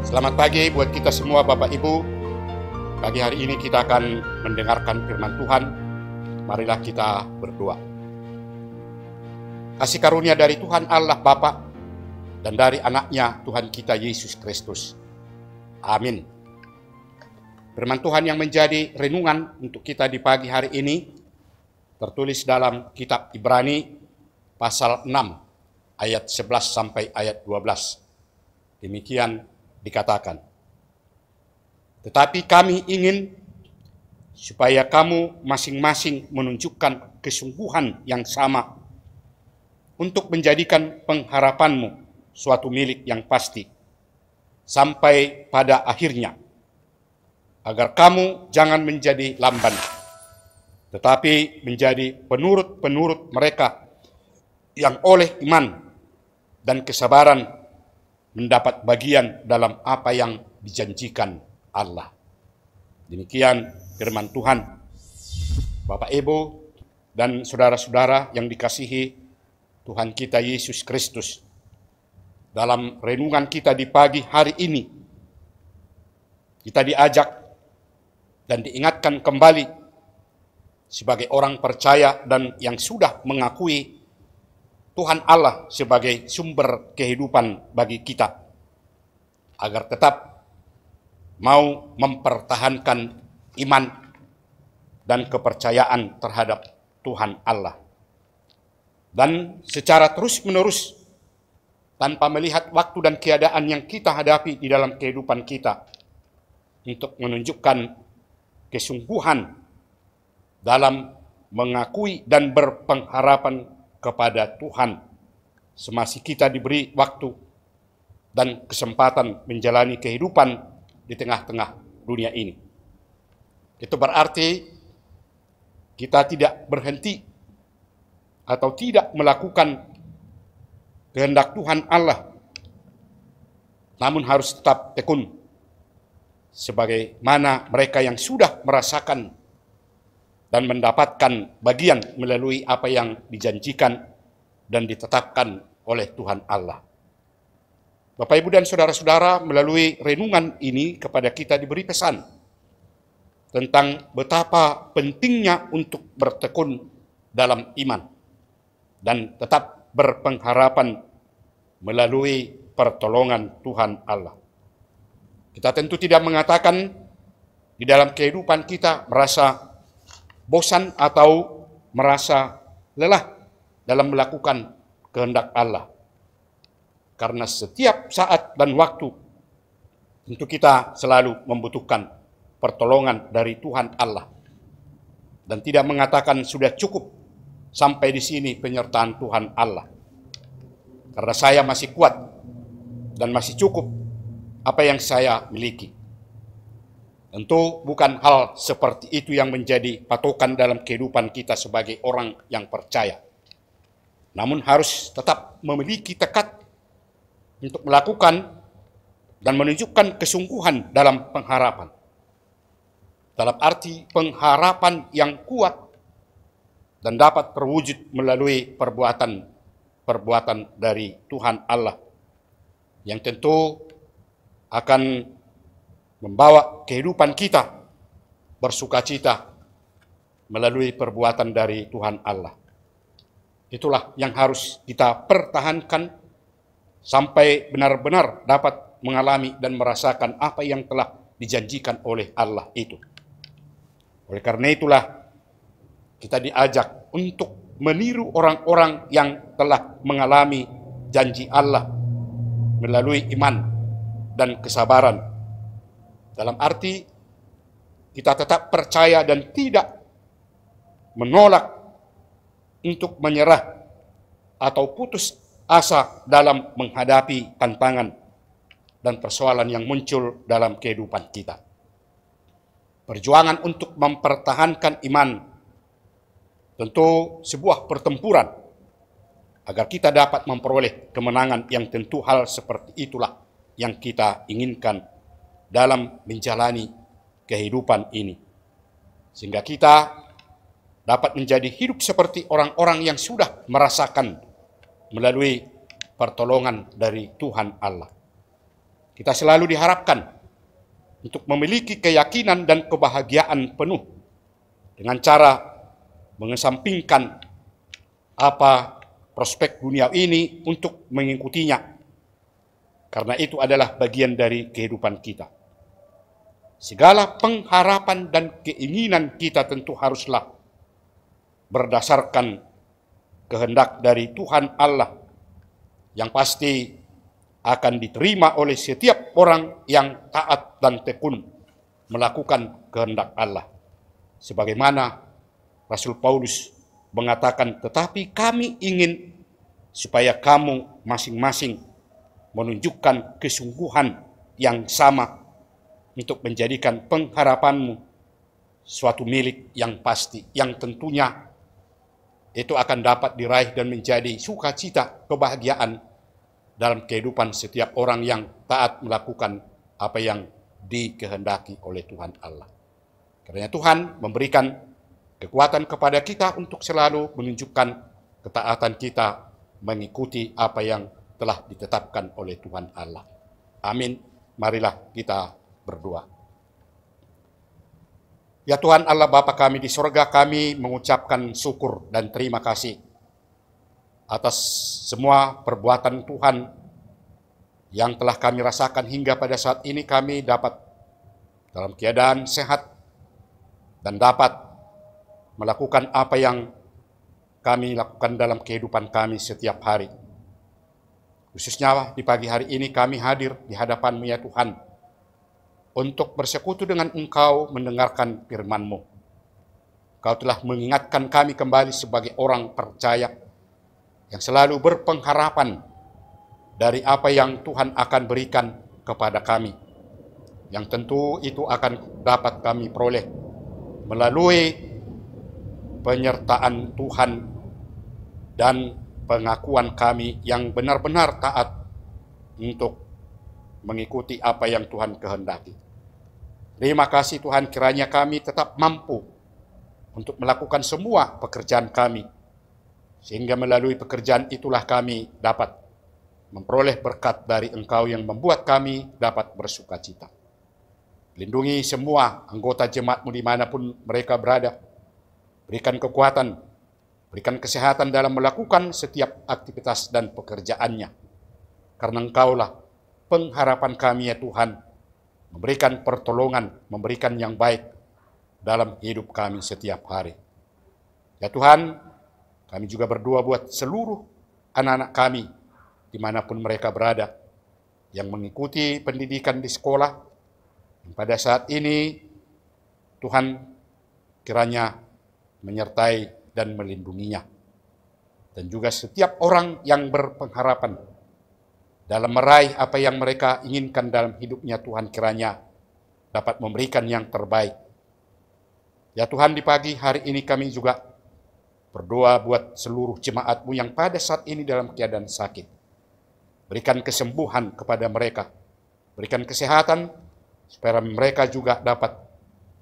Selamat pagi buat kita semua Bapak Ibu. Pagi hari ini kita akan mendengarkan firman Tuhan. Marilah kita berdoa. Kasih karunia dari Tuhan Allah Bapa dan dari anaknya Tuhan kita Yesus Kristus. Amin. Firman Tuhan yang menjadi renungan untuk kita di pagi hari ini tertulis dalam kitab Ibrani pasal 6 ayat 11 sampai ayat 12. Demikian dikatakan, tetapi kami ingin supaya kamu masing-masing menunjukkan kesungguhan yang sama untuk menjadikan pengharapanmu suatu milik yang pasti sampai pada akhirnya, agar kamu jangan menjadi lamban, tetapi menjadi penurut-penurut mereka yang oleh iman dan kesabaran mendapat bagian dalam apa yang dijanjikan Allah. Demikian firman Tuhan. Bapak, Ibu, dan saudara-saudara yang dikasihi Tuhan kita Yesus Kristus. Dalam renungan kita di pagi hari ini, kita diajak dan diingatkan kembali sebagai orang percaya dan yang sudah mengakui Tuhan Allah sebagai sumber kehidupan bagi kita, agar tetap mau mempertahankan iman dan kepercayaan terhadap Tuhan Allah. Dan secara terus-menerus, tanpa melihat waktu dan keadaan yang kita hadapi di dalam kehidupan kita, untuk menunjukkan kesungguhan dalam mengakui dan berpengharapan kepada Tuhan semasa kita diberi waktu dan kesempatan menjalani kehidupan di tengah-tengah dunia ini. Itu berarti kita tidak berhenti atau tidak melakukan kehendak Tuhan Allah, namun harus tetap tekun sebagaimana mereka yang sudah merasakan dan mendapatkan bagian melalui apa yang dijanjikan dan ditetapkan oleh Tuhan Allah. Bapak, Ibu, dan saudara-saudara, melalui renungan ini kepada kita diberi pesan tentang betapa pentingnya untuk bertekun dalam iman dan tetap berpengharapan melalui pertolongan Tuhan Allah. Kita tentu tidak mengatakan di dalam kehidupan kita merasa bosan atau merasa lelah dalam melakukan kehendak Allah. Karena setiap saat dan waktu tentu kita selalu membutuhkan pertolongan dari Tuhan Allah. Dan tidak mengatakan sudah cukup sampai di sini penyertaan Tuhan Allah. Karena saya masih kuat dan masih cukup apa yang saya miliki. Tentu bukan hal seperti itu yang menjadi patokan dalam kehidupan kita sebagai orang yang percaya. Namun harus tetap memiliki tekad untuk melakukan dan menunjukkan kesungguhan dalam pengharapan. Dalam arti pengharapan yang kuat dan dapat terwujud melalui perbuatan dari Tuhan Allah yang tentu akan membawa kehidupan kita bersukacita melalui perbuatan dari Tuhan Allah. Itulah yang harus kita pertahankan sampai benar-benar dapat mengalami dan merasakan apa yang telah dijanjikan oleh Allah itu. Oleh karena itulah kita diajak untuk meniru orang-orang yang telah mengalami janji Allah melalui iman dan kesabaran. Dalam arti kita tetap percaya dan tidak menolak untuk menyerah atau putus asa dalam menghadapi tantangan dan persoalan yang muncul dalam kehidupan kita. Perjuangan untuk mempertahankan iman tentu sebuah pertempuran agar kita dapat memperoleh kemenangan yang tentu hal seperti itulah yang kita inginkan dalam menjalani kehidupan ini. Sehingga kita dapat menjadi hidup seperti orang-orang yang sudah merasakan melalui pertolongan dari Tuhan Allah. Kita selalu diharapkan untuk memiliki keyakinan dan kebahagiaan penuh dengan cara mengesampingkan apa prospek dunia ini untuk mengikutinya. Karena itu adalah bagian dari kehidupan kita. Segala pengharapan dan keinginan kita tentu haruslah berdasarkan kehendak dari Tuhan Allah yang pasti akan diterima oleh setiap orang yang taat dan tekun melakukan kehendak Allah. Sebagaimana Rasul Paulus mengatakan, tetapi kami ingin supaya kamu masing-masing menunjukkan kesungguhan yang sama untuk menjadikan pengharapanmu suatu milik yang pasti, yang tentunya itu akan dapat diraih dan menjadi sukacita, kebahagiaan dalam kehidupan setiap orang yang taat melakukan apa yang dikehendaki oleh Tuhan Allah. Karena Tuhan memberikan kekuatan kepada kita untuk selalu menunjukkan ketaatan kita mengikuti apa yang telah ditetapkan oleh Tuhan Allah. Amin. Marilah kita berdoa. Ya Tuhan Allah Bapa kami di sorga, kami mengucapkan syukur dan terima kasih atas semua perbuatan Tuhan yang telah kami rasakan hingga pada saat ini. Kami dapat dalam keadaan sehat dan dapat melakukan apa yang kami lakukan dalam kehidupan kami setiap hari. Khususnya di pagi hari ini kami hadir di hadapan-Mu ya Tuhan, untuk bersekutu dengan Engkau mendengarkan firman-Mu. Engkau telah mengingatkan kami kembali sebagai orang percaya yang selalu berpengharapan dari apa yang Tuhan akan berikan kepada kami, yang tentu itu akan dapat kami peroleh melalui penyertaan Tuhan dan pengakuan kami yang benar-benar taat untuk mengikuti apa yang Tuhan kehendaki. Terima kasih Tuhan, kiranya kami tetap mampu untuk melakukan semua pekerjaan kami, sehingga melalui pekerjaan itulah kami dapat memperoleh berkat dari Engkau yang membuat kami dapat bersukacita. Lindungi semua anggota jemaat-Mu dimanapun mereka berada. Berikan kekuatan, berikan kesehatan dalam melakukan setiap aktivitas dan pekerjaannya. Karena Engkaulah pengharapan kami ya Tuhan, memberikan pertolongan, memberikan yang baik dalam hidup kami setiap hari. Ya Tuhan, kami juga berdoa buat seluruh anak-anak kami, dimanapun mereka berada, yang mengikuti pendidikan di sekolah. Pada saat ini, Tuhan kiranya menyertai dan melindunginya. Dan juga setiap orang yang berpengharapan dalam meraih apa yang mereka inginkan dalam hidupnya, Tuhan kiranya dapat memberikan yang terbaik. Ya Tuhan, di pagi hari ini kami juga berdoa buat seluruh jemaat-Mu yang pada saat ini dalam keadaan sakit. Berikan kesembuhan kepada mereka. Berikan kesehatan supaya mereka juga dapat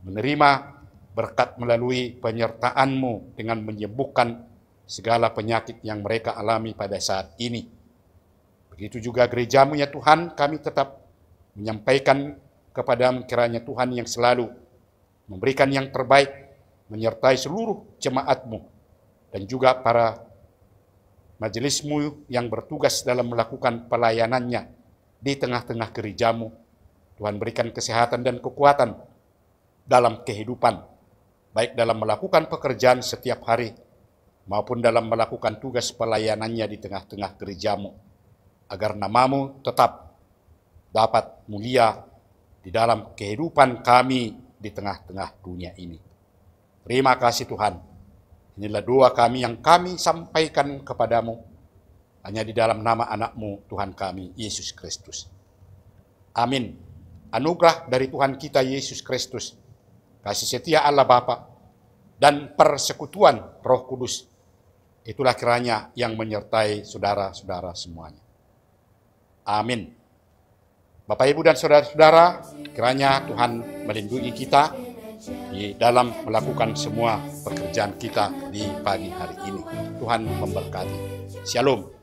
menerima berkat melalui penyertaan-Mu dengan menyembuhkan segala penyakit yang mereka alami pada saat ini. Begitu juga gereja-Mu ya Tuhan, kami tetap menyampaikan kepada-Mu kiranya Tuhan yang selalu memberikan yang terbaik, menyertai seluruh jemaat-Mu dan juga para majelis-Mu yang bertugas dalam melakukan pelayanannya di tengah-tengah gereja-Mu. Tuhan berikan kesehatan dan kekuatan dalam kehidupan, baik dalam melakukan pekerjaan setiap hari maupun dalam melakukan tugas pelayanannya di tengah-tengah gereja-Mu, agar nama-Mu tetap dapat mulia di dalam kehidupan kami di tengah-tengah dunia ini. Terima kasih Tuhan. Inilah doa kami yang kami sampaikan kepadamu hanya di dalam nama anak-Mu Tuhan kami, Yesus Kristus. Amin. Anugerah dari Tuhan kita Yesus Kristus, kasih setia Allah Bapa, dan persekutuan Roh Kudus, itulah kiranya yang menyertai saudara-saudara semuanya. Amin. Bapak, Ibu, dan saudara-saudara, kiranya Tuhan melindungi kita di dalam melakukan semua pekerjaan kita di pagi hari ini. Tuhan memberkati. Shalom.